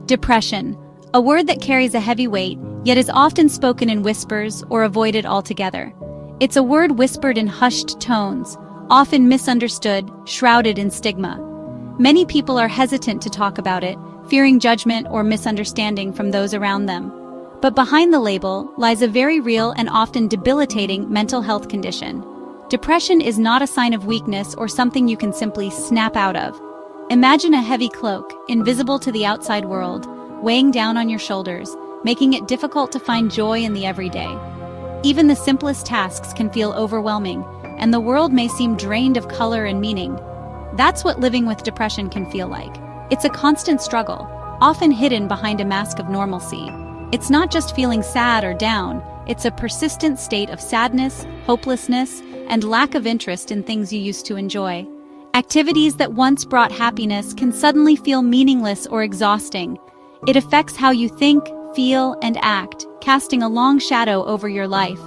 Depression, a word that carries a heavy weight, yet is often spoken in whispers or avoided altogether. It's a word whispered in hushed tones, often misunderstood, shrouded in stigma. Many people are hesitant to talk about it, fearing judgment or misunderstanding from those around them. But behind the label lies a very real and often debilitating mental health condition. Depression is not a sign of weakness or something you can simply snap out of. Imagine a heavy cloak, invisible to the outside world, weighing down on your shoulders, making it difficult to find joy in the everyday. Even the simplest tasks can feel overwhelming, and the world may seem drained of color and meaning. That's what living with depression can feel like. It's a constant struggle, often hidden behind a mask of normalcy. It's not just feeling sad or down, it's a persistent state of sadness, hopelessness, and lack of interest in things you used to enjoy. Activities that once brought happiness can suddenly feel meaningless or exhausting. It affects how you think, feel, and act, casting a long shadow over your life.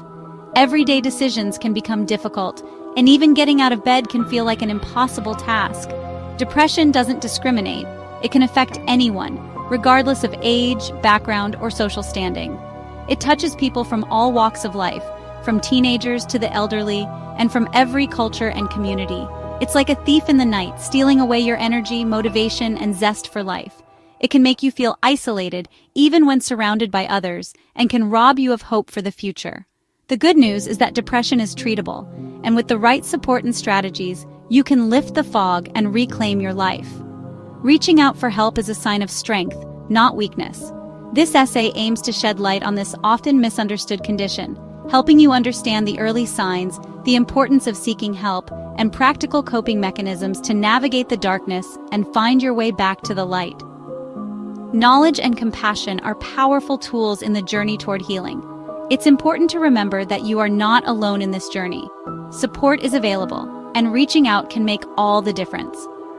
Everyday decisions can become difficult, and even getting out of bed can feel like an impossible task. Depression doesn't discriminate. It can affect anyone, regardless of age, background, or social standing. It touches people from all walks of life, from teenagers to the elderly, and from every culture and community. It's like a thief in the night, stealing away your energy, motivation, and zest for life. It can make you feel isolated, even when surrounded by others, and can rob you of hope for the future. The good news is that depression is treatable, and with the right support and strategies, you can lift the fog and reclaim your life. Reaching out for help is a sign of strength, not weakness. This essay aims to shed light on this often misunderstood condition, helping you understand the early signs, the importance of seeking help, and practical coping mechanisms to navigate the darkness and find your way back to the light. Knowledge and compassion are powerful tools in the journey toward healing. It's important to remember that you are not alone in this journey. Support is available, and reaching out can make all the difference.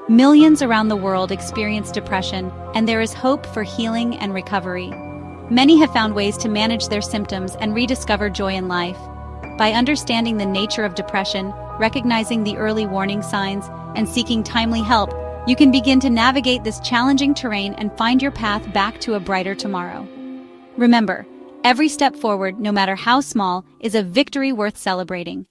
Millions around the world experience depression, and there is hope for healing and recovery. Many have found ways to manage their symptoms and rediscover joy in life. By understanding the nature of depression, recognizing the early warning signs, and seeking timely help, you can begin to navigate this challenging terrain and find your path back to a brighter tomorrow. Remember, every step forward, no matter how small, is a victory worth celebrating.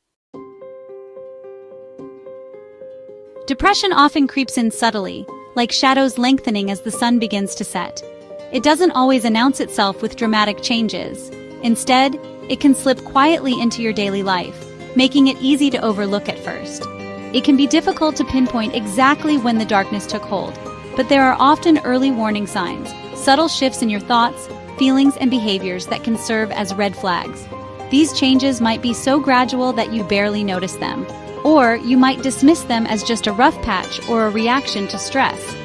Depression often creeps in subtly, like shadows lengthening as the sun begins to set. It doesn't always announce itself with dramatic changes. Instead, it can slip quietly into your daily life, making it easy to overlook at first. It can be difficult to pinpoint exactly when the darkness took hold, but there are often early warning signs, subtle shifts in your thoughts, feelings, and behaviors that can serve as red flags. These changes might be so gradual that you barely notice them, or you might dismiss them as just a rough patch or a reaction to stress.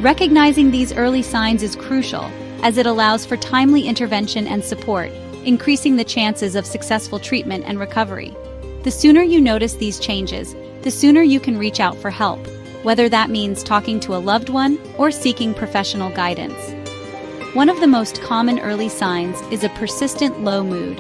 Recognizing these early signs is crucial, as it allows for timely intervention and support, increasing the chances of successful treatment and recovery. The sooner you notice these changes, the sooner you can reach out for help, whether that means talking to a loved one or seeking professional guidance. One of the most common early signs is a persistent low mood,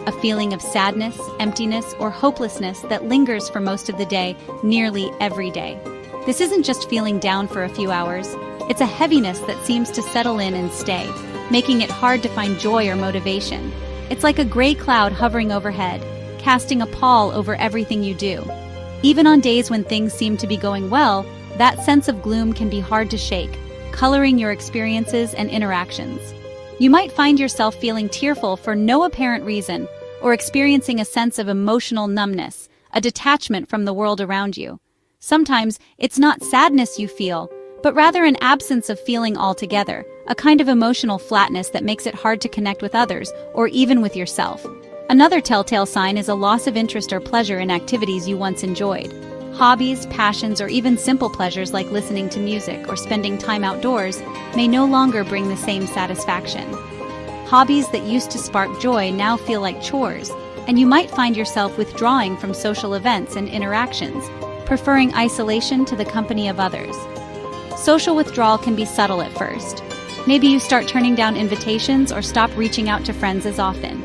a feeling of sadness, emptiness, or hopelessness that lingers for most of the day, nearly every day. This isn't just feeling down for a few hours, it's a heaviness that seems to settle in and stay, making it hard to find joy or motivation. It's like a gray cloud hovering overhead, casting a pall over everything you do. Even on days when things seem to be going well, that sense of gloom can be hard to shake, coloring your experiences and interactions. You might find yourself feeling tearful for no apparent reason, or experiencing a sense of emotional numbness, a detachment from the world around you. Sometimes it's not sadness you feel, but rather an absence of feeling altogether, a kind of emotional flatness that makes it hard to connect with others or even with yourself. Another telltale sign is a loss of interest or pleasure in activities you once enjoyed. Hobbies, passions, or even simple pleasures like listening to music or spending time outdoors may no longer bring the same satisfaction. Hobbies that used to spark joy now feel like chores, and you might find yourself withdrawing from social events and interactions, preferring isolation to the company of others. Social withdrawal can be subtle at first. Maybe you start turning down invitations or stop reaching out to friends as often.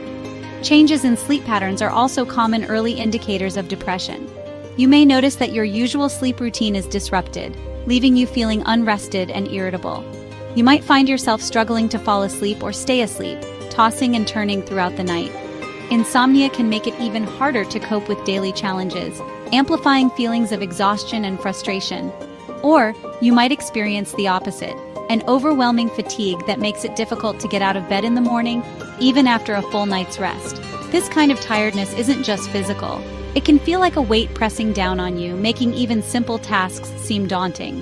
Changes in sleep patterns are also common early indicators of depression. You may notice that your usual sleep routine is disrupted, leaving you feeling unrested and irritable. You might find yourself struggling to fall asleep or stay asleep, tossing and turning throughout the night. Insomnia can make it even harder to cope with daily challenges, amplifying feelings of exhaustion and frustration. Or, you might experience the opposite, an overwhelming fatigue that makes it difficult to get out of bed in the morning, even after a full night's rest. This kind of tiredness isn't just physical. It can feel like a weight pressing down on you, making even simple tasks seem daunting.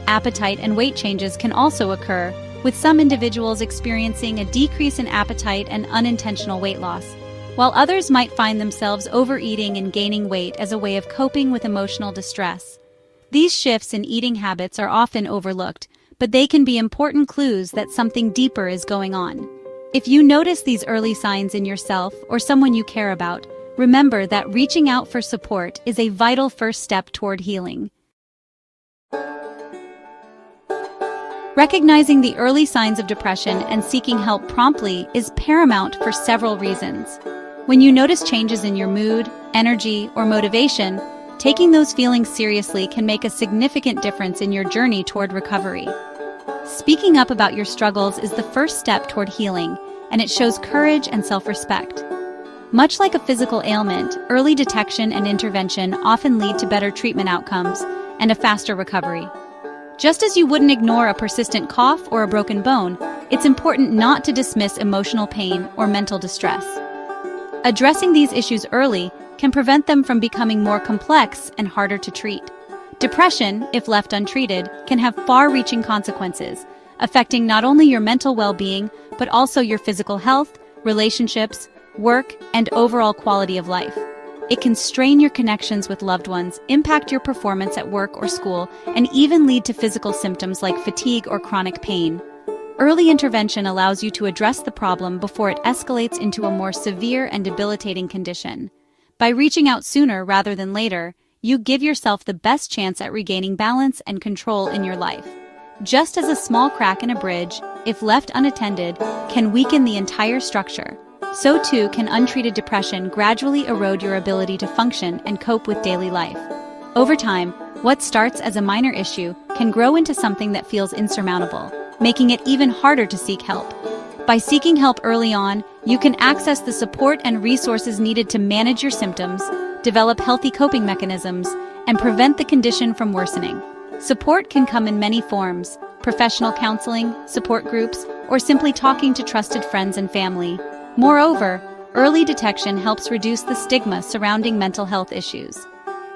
Appetite and weight changes can also occur, with some individuals experiencing a decrease in appetite and unintentional weight loss, while others might find themselves overeating and gaining weight as a way of coping with emotional distress. These shifts in eating habits are often overlooked, but they can be important clues that something deeper is going on. If you notice these early signs in yourself or someone you care about, remember that reaching out for support is a vital first step toward healing. Recognizing the early signs of depression and seeking help promptly is paramount for several reasons. When you notice changes in your mood, energy, or motivation, taking those feelings seriously can make a significant difference in your journey toward recovery. Speaking up about your struggles is the first step toward healing, and it shows courage and self-respect. Much like a physical ailment, early detection and intervention often lead to better treatment outcomes and a faster recovery. Just as you wouldn't ignore a persistent cough or a broken bone, it's important not to dismiss emotional pain or mental distress. Addressing these issues early can prevent them from becoming more complex and harder to treat. Depression, if left untreated, can have far-reaching consequences, affecting not only your mental well-being, but also your physical health, relationships, work, and overall quality of life. It can strain your connections with loved ones, impact your performance at work or school, and even lead to physical symptoms like fatigue or chronic pain. Early intervention allows you to address the problem before it escalates into a more severe and debilitating condition. By reaching out sooner rather than later, you give yourself the best chance at regaining balance and control in your life. Just as a small crack in a bridge, if left unattended, can weaken the entire structure, so too can untreated depression gradually erode your ability to function and cope with daily life. Over time, what starts as a minor issue can grow into something that feels insurmountable, making it even harder to seek help. By seeking help early on, you can access the support and resources needed to manage your symptoms, develop healthy coping mechanisms, and prevent the condition from worsening. Support can come in many forms: professional counseling, support groups, or simply talking to trusted friends and family. Moreover, early detection helps reduce the stigma surrounding mental health issues.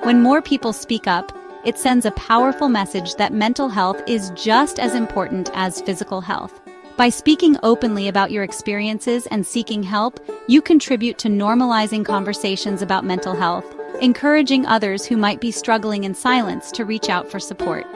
When more people speak up, it sends a powerful message that mental health is just as important as physical health. By speaking openly about your experiences and seeking help, you contribute to normalizing conversations about mental health, encouraging others who might be struggling in silence to reach out for support.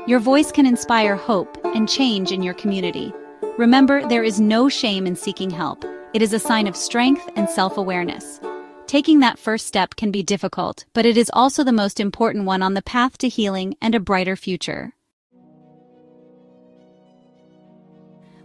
Your voice can inspire hope and change in your community. Remember, there is no shame in seeking help. It is a sign of strength and self-awareness. Taking that first step can be difficult, but it is also the most important one on the path to healing and a brighter future.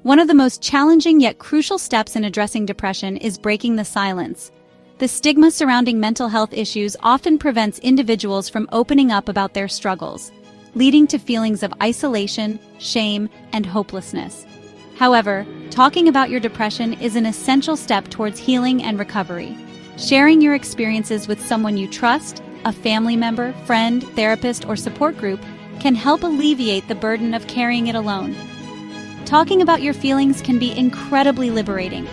One of the most challenging yet crucial steps in addressing depression is breaking the silence. The stigma surrounding mental health issues often prevents individuals from opening up about their struggles, leading to feelings of isolation, shame, and hopelessness. However, talking about your depression is an essential step towards healing and recovery. Sharing your experiences with someone you trust, a family member, friend, therapist, or support group, can help alleviate the burden of carrying it alone. Talking about your feelings can be incredibly liberating.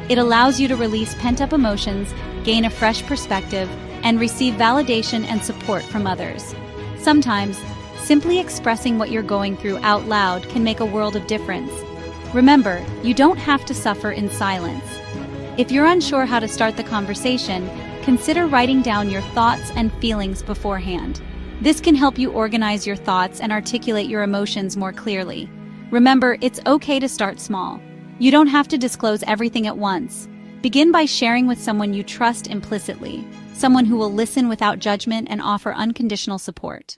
It allows you to release pent-up emotions, gain a fresh perspective, and receive validation and support from others. Sometimes, simply expressing what you're going through out loud can make a world of difference. Remember, you don't have to suffer in silence. If you're unsure how to start the conversation, consider writing down your thoughts and feelings beforehand. This can help you organize your thoughts and articulate your emotions more clearly. Remember, it's okay to start small. You don't have to disclose everything at once. Begin by sharing with someone you trust implicitly, someone who will listen without judgment and offer unconditional support.